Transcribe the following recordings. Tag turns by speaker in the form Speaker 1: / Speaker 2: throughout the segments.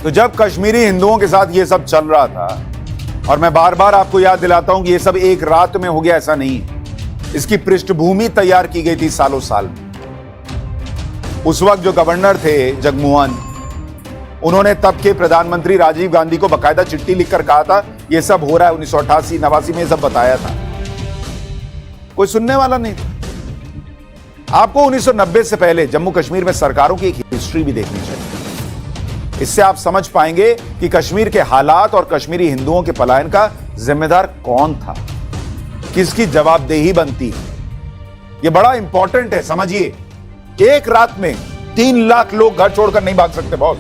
Speaker 1: तो जब कश्मीरी हिंदुओं के साथ ये सब चल रहा था, और मैं बार बार आपको याद दिलाता हूं कि ये सब एक रात में हो गया, ऐसा नहीं है। इसकी पृष्ठभूमि तैयार की गई थी सालों साल में। उस वक्त जो गवर्नर थे जगमोहन, उन्होंने तब के प्रधानमंत्री राजीव गांधी को बकायदा चिट्ठी लिखकर कहा था ये सब हो रहा है। 1988 89 में ये सब बताया था, कोई सुनने वाला नहीं था। आपको 1990 से पहले जम्मू कश्मीर में सरकारों की एक हिस्ट्री भी देखनी चाहिए। इससे आप समझ पाएंगे कि कश्मीर के हालात और कश्मीरी हिंदुओं के पलायन का जिम्मेदार कौन था, किसकी जवाबदेही बनती है। यह बड़ा इंपॉर्टेंट है, समझिए। एक रात में 3 लाख लोग घर छोड़कर नहीं भाग सकते बॉस।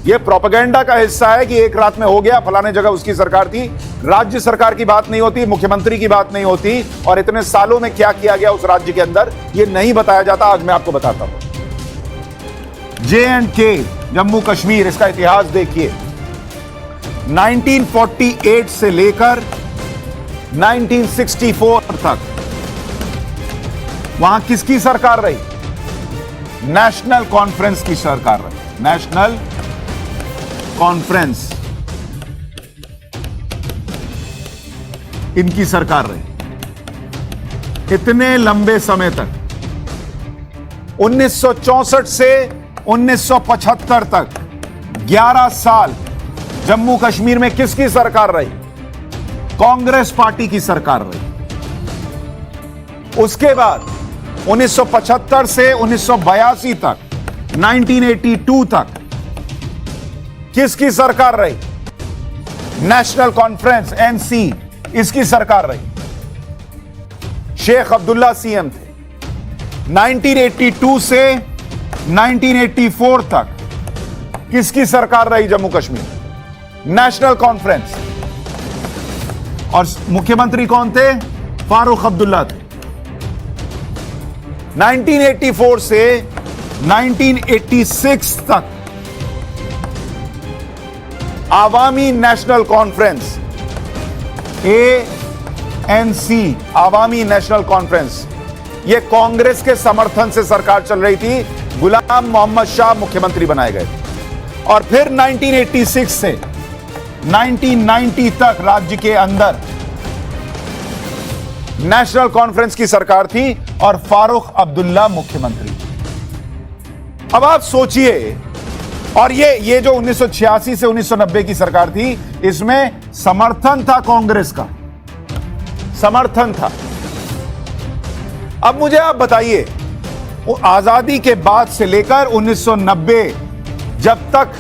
Speaker 1: यह प्रोपेगेंडा का हिस्सा है कि एक रात में हो गया, फलाने जगह उसकी सरकार थी। राज्य सरकार की बात नहीं होती, मुख्यमंत्री की बात नहीं होती, और इतने सालों में क्या किया गया उस राज्य के अंदर यह नहीं बताया जाता। आज मैं आपको बताता हूं। J&K, जम्मू कश्मीर, इसका इतिहास देखिए। 1948 से लेकर 1964 तक वहां किसकी सरकार रही? नेशनल कॉन्फ्रेंस की सरकार रही। नेशनल कॉन्फ्रेंस इनकी सरकार रही इतने लंबे समय तक। 1964 से 1975 तक 11 साल जम्मू कश्मीर में किसकी सरकार रही? कांग्रेस पार्टी की सरकार रही। उसके बाद 1975 से 1982 तक, 1982 तक किसकी सरकार रही? नेशनल कॉन्फ्रेंस, एनसी, इसकी सरकार रही। शेख अब्दुल्ला सीएम थे। 1982 से 1984 तक किसकी सरकार रही जम्मू कश्मीर? National conference. और मुख्यमंत्री कौन थे? फारूक अब्दुल्ला थे। 1984 से 1986 तक Awami national conference, ANC, Awami national conference, यह कांग्रेस के समर्थन से सरकार चल रही थी। गुलाम मोहम्मद शाह मुख्यमंत्री बनाए गए। और फिर 1986 से 1990 तक राज्य के अंदर नेशनल कॉन्फ्रेंस की सरकार थी और फारूक अब्दुल्ला मुख्यमंत्री। अब आप सोचिए, और ये जो 1986 से 1990 की सरकार थी, इसमें समर्थन था कांग्रेस का, समर्थन था। अब मुझे आप बताइए, आजादी के बाद से लेकर 1990 जब तक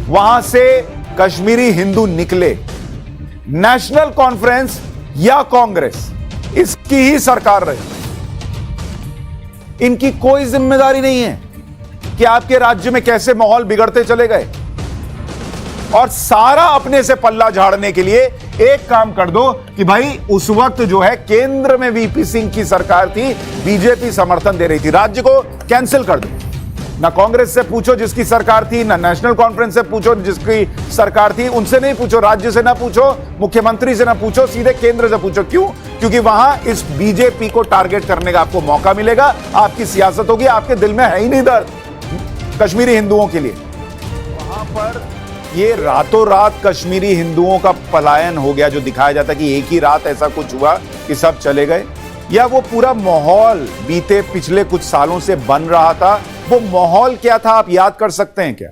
Speaker 1: वहां से कश्मीरी हिंदू निकले, नेशनल कॉन्फ्रेंस या कांग्रेस, इसकी ही सरकार रही। इनकी कोई जिम्मेदारी नहीं है कि आपके राज्य में कैसे माहौल बिगड़ते चले गए। और सारा अपने से पल्ला झाड़ने के लिए एक काम कर दो कि भाई उस वक्त जो है केंद्र में वीपी सिंह की सरकार थी, बीजेपी समर्थन दे रही थी, राज्य को कैंसिल कर दो। ना कांग्रेस से पूछो जिसकी सरकार थी, ना नेशनल कॉन्फ्रेंस से पूछो जिसकी सरकार थी, उनसे नहीं पूछो, राज्य से ना पूछो, मुख्यमंत्री से ना पूछो, सीधे केंद्र से पूछो। क्यों? क्योंकि वहां इस बीजेपी को टारगेट करने का आपको मौका मिलेगा, आपकी सियासत होगी। आपके दिल में है ही नहीं दर्द कश्मीरी हिंदुओं के लिए। वहां पर ये रातों रात कश्मीरी हिंदुओं का पलायन हो गया, जो दिखाया जाता है कि एक ही रात ऐसा कुछ हुआ कि सब चले गए, या वो पूरा माहौल बीते पिछले कुछ सालों से बन रहा था। वो माहौल क्या था, आप याद कर सकते हैं क्या?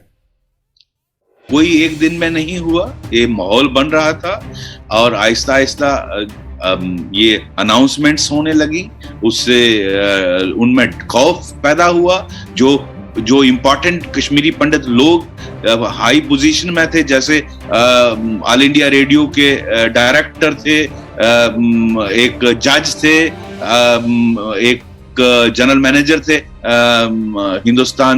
Speaker 2: कोई एक दिन में नहीं हुआ, ये माहौल बन रहा था और आहिस्ता आहिस्ता ये अनाउंसमेंट्स होने लगी। उससे उनमें खौफ पैदा हुआ। जो इम्पोर्टेंट कश्मीरी पंडित लोग हाई पोजीशन में थे, जैसे ऑल इंडिया रेडियो के डायरेक्टर थे, एक जज थे, एक जनरल मैनेजर थे हिंदुस्तान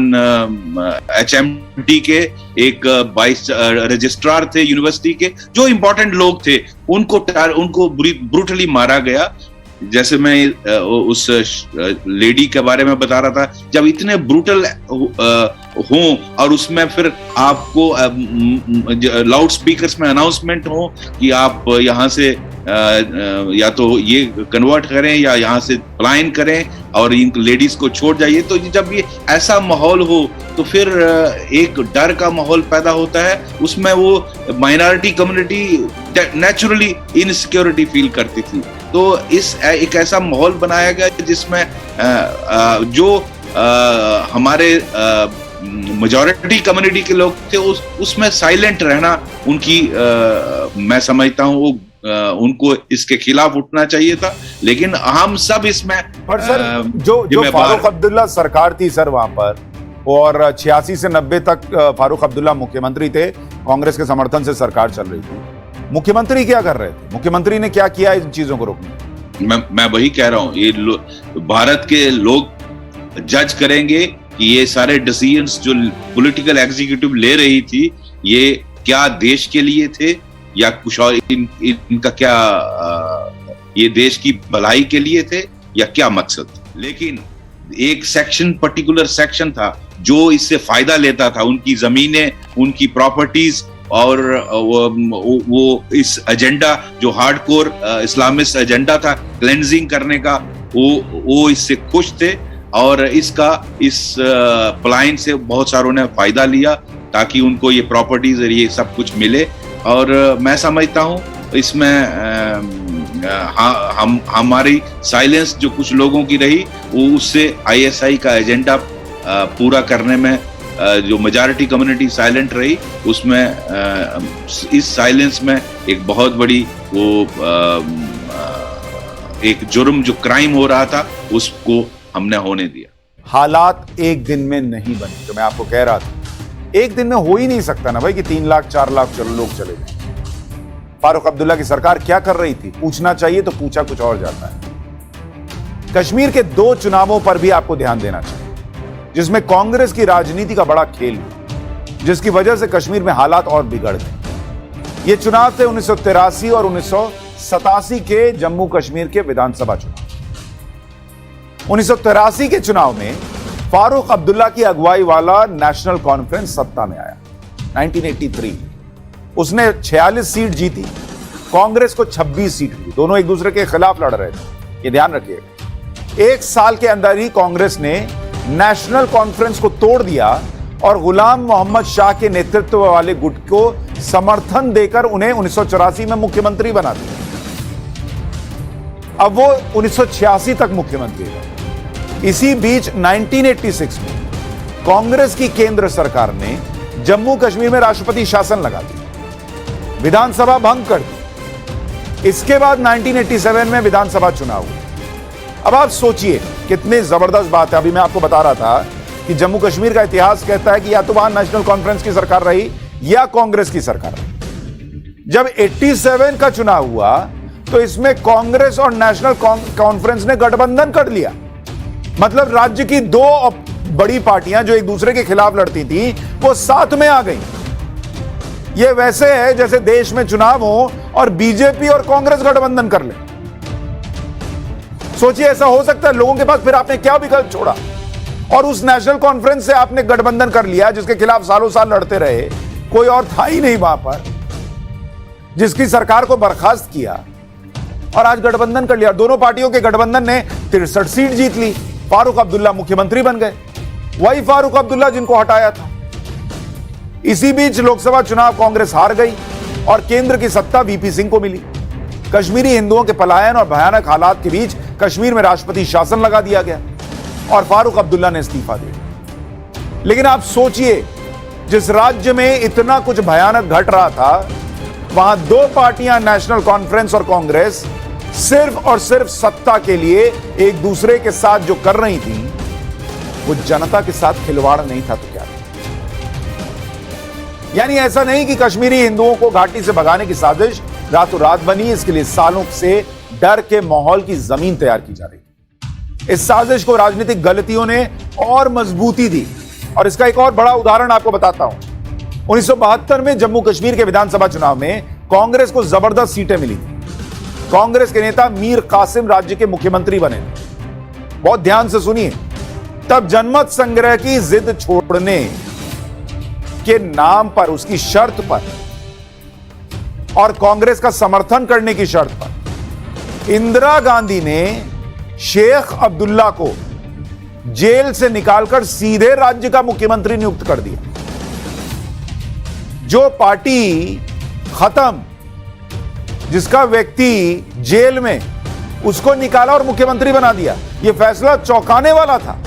Speaker 2: HMT के, एक वाइस रजिस्ट्रार थे यूनिवर्सिटी के, जो इम्पोर्टेंट लोग थे, उनको ब्रूटली मारा गया। जैसे मैं उस लेडी के बारे में बता रहा था, जब इतने ब्रूटल हो और उसमें फिर आपको लाउड स्पीकर्स में अनाउंसमेंट हो कि आप यहाँ से या तो ये कन्वर्ट करें या यहाँ से पलायन करें, और इन लेडीज को छोड़ जाइए। तो जब ये ऐसा माहौल हो तो फिर एक डर का माहौल पैदा होता है, उसमें वो minority community naturally insecurity feel करती थी। तो एक ऐसा माहौल बनाया गया जिसमें जो हमारे मेजॉरिटी कम्युनिटी के लोग थे उसमें साइलेंट रहना उनकी मैं समझता हूँ उनको इसके खिलाफ उठना चाहिए था, लेकिन हम सब इसमें
Speaker 1: पर सर जो फारूक अब्दुल्ला सरकार थी सर वहां पर, और 86 से 90 तक फारूक अब्दुल्ला मुख्यमंत्री थे, कांग्रेस के समर्थन से सरकार चल रही थी। मुख्यमंत्री क्या कर रहे थे? मुख्यमंत्री ने क्या किया इन चीजों को रोकने?
Speaker 2: मैं वही कह रहा हूँ, ये भारत के लोग जज करेंगे कि ये सारे डिसीजंस जो पॉलिटिकल एग्जीक्यूटिव ले रही थी ये क्या देश के लिए थे या कुछ और, इनका क्या ये देश की भलाई के लिए थे या क्या मकसद। लेकिन एक सेक्शन, पर्टिकुलर सेक्शन था जो इससे फायदा लेता था, उनकी जमीनें, उनकी प्रॉपर्टीज, और वो इस एजेंडा जो हार्डकोर इस्लामिस्ट एजेंडा था क्लेंजिंग करने का, वो इससे खुश थे और इस पलायन से बहुत सारों ने फायदा लिया ताकि उनको ये प्रॉपर्टीज और ये सब कुछ मिले। और मैं समझता हूँ इसमें हमारी साइलेंस जो कुछ लोगों की रही वो उससे आईएसआई का एजेंडा पूरा करने में जो मेजॉरिटी कम्युनिटी साइलेंट रही, उसमें इस साइलेंस में एक बहुत बड़ी वो एक जुर्म जो क्राइम हो रहा था उसको हमने होने दिया।
Speaker 1: हालात एक दिन में नहीं बने, जो मैं आपको कह रहा था, एक दिन में हो ही नहीं सकता ना भाई कि 3 लाख 4 लाख लोग चले गए। फारूक अब्दुल्ला की सरकार क्या कर रही थी? पूछना चाहिए तो पूछा कुछ और जाता है। कश्मीर के 2 चुनावों पर भी आपको ध्यान देना चाहिए जिसमें कांग्रेस की राजनीति का बड़ा खेल हुआ, जिसकी वजह से कश्मीर में हालात और बिगड़ गए। ये चुनाव थे 1983 और 1987 के जम्मू कश्मीर के विधानसभा चुनाव। 1983 के चुनाव में फारूक अब्दुल्ला की अगुवाई वाला नेशनल कॉन्फ्रेंस सत्ता में आया। 1983 उसने 46 सीट जीती, कांग्रेस को 26 सीट मिली। दोनों एक दूसरे के खिलाफ लड़ रहे थे, ये ध्यान रखिएगा। 1 साल के अंदर ही कांग्रेस ने नेशनल कॉन्फ्रेंस को तोड़ दिया और गुलाम मोहम्मद शाह के नेतृत्व वाले गुट को समर्थन देकर उन्हें 1984 में मुख्यमंत्री बना दिया। अब वो 1986 तक मुख्यमंत्री रहे। इसी बीच 1986 में कांग्रेस की केंद्र सरकार ने जम्मू कश्मीर में राष्ट्रपति शासन लगा दिया, विधानसभा भंग कर दी। इसके बाद 1987 में विधानसभा चुनाव हुए। अब आप सोचिए कितनी जबरदस्त बात है। अभी मैं आपको बता रहा था कि जम्मू कश्मीर का इतिहास कहता है कि या तो वहां नेशनल कॉन्फ्रेंस की सरकार रही या कांग्रेस की सरकार रही। जब 87 का चुनाव हुआ तो इसमें कांग्रेस और नेशनल कॉन्फ्रेंस ने गठबंधन कर लिया। मतलब राज्य की 2 बड़ी पार्टियां जो एक दूसरे के खिलाफ लड़ती थी वो साथ में आ गई। ये वैसे है जैसे देश में चुनाव हो और बीजेपी और कांग्रेस गठबंधन कर ले। सोचिए ऐसा हो सकता है लोगों के पास? फिर आपने क्या विकल्प छोड़ा? और उस नेशनल कॉन्फ्रेंस से आपने गठबंधन कर लिया जिसके खिलाफ सालों साल लड़ते रहे, कोई और था ही नहीं वहां पर, जिसकी सरकार को बर्खास्त किया और आज गठबंधन कर लिया। दोनों पार्टियों के गठबंधन ने 63 सीट जीत ली। फारूक अब्दुल्ला मुख्यमंत्री बन गए, वही फारूक अब्दुल्ला जिनको हटाया था। इसी बीच लोकसभा चुनाव कांग्रेस हार गई और केंद्र की सत्ता वीपी सिंह को मिली। कश्मीरी हिंदुओं के पलायन और भयानक हालात के बीच कश्मीर में राष्ट्रपति शासन लगा दिया गया और फारूक अब्दुल्ला ने इस्तीफा दिया। लेकिन आप सोचिए, जिस राज्य में इतना कुछ भयानक घट रहा था, वहां 2 पार्टियां, नेशनल कॉन्फ्रेंस और कांग्रेस, सिर्फ और सिर्फ सत्ता के लिए एक दूसरे के साथ जो कर रही थी वो जनता के साथ खिलवाड़ नहीं था तो क्या था? यानी ऐसा नहीं कि कश्मीरी हिंदुओं को घाटी से भगाने की साजिश रातों रात बनी। इसके लिए सालों से डर के माहौल की जमीन तैयार की जा रही थी। इस साजिश को राजनीतिक गलतियों ने और मजबूती दी और इसका एक और बड़ा उदाहरण आपको बताता हूं। 1972 में जम्मू कश्मीर के विधानसभा चुनाव में कांग्रेस को जबरदस्त सीटें मिली। कांग्रेस के नेता मीर कासिम राज्य के मुख्यमंत्री बने। बहुत ध्यान से सुनिए। तब जनमत संग्रह की जिद छोड़ने के नाम पर, उसकी शर्त पर और कांग्रेस का समर्थन करने की शर्त पर इंदिरा गांधी ने शेख अब्दुल्ला को जेल से निकालकर सीधे राज्य का मुख्यमंत्री नियुक्त कर दिया। जो पार्टी खत्म, जिसका व्यक्ति जेल में, उसको निकाला और मुख्यमंत्री बना दिया। यह फैसला चौंकाने वाला था।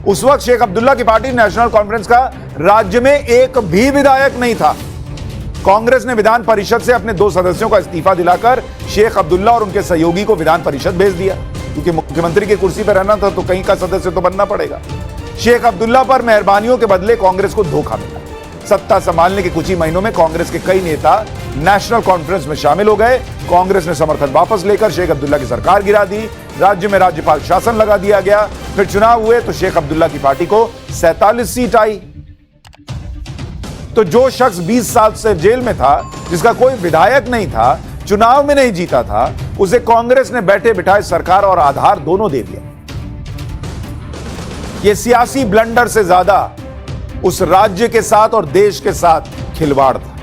Speaker 1: उस वक्त शेख अब्दुल्ला की पार्टी नेशनल कॉन्फ्रेंस का राज्य में एक भी विधायक नहीं था। कांग्रेस ने विधान परिषद से अपने 2 सदस्यों का इस्तीफा दिलाकर शेख अब्दुल्ला और उनके सहयोगी को विधान परिषद भेज दिया, क्योंकि मुख्यमंत्री की कुर्सी पर रहना था तो कहीं का सदस्य तो बनना पड़ेगा। शेख अब्दुल्ला पर मेहरबानियों के बदले कांग्रेस को धोखा मिला। सत्ता संभालने के कुछ ही महीनों में कांग्रेस के कई नेता नेशनल कॉन्फ्रेंस में शामिल हो गए। कांग्रेस ने समर्थन वापस लेकर शेख अब्दुल्ला की सरकार गिरा दी। राज्य में राज्यपाल शासन लगा दिया गया। फिर चुनाव हुए तो शेख अब्दुल्ला की पार्टी को 47 सीट आई। तो जो शख्स 20 साल से जेल में था, जिसका कोई विधायक नहीं था, चुनाव में नहीं जीता था, उसे कांग्रेस ने बैठे बिठाए सरकार और आधार दोनों दे दिया। यह सियासी ब्लंडर से ज्यादा उस राज्य के साथ और देश के साथ खिलवाड़ था।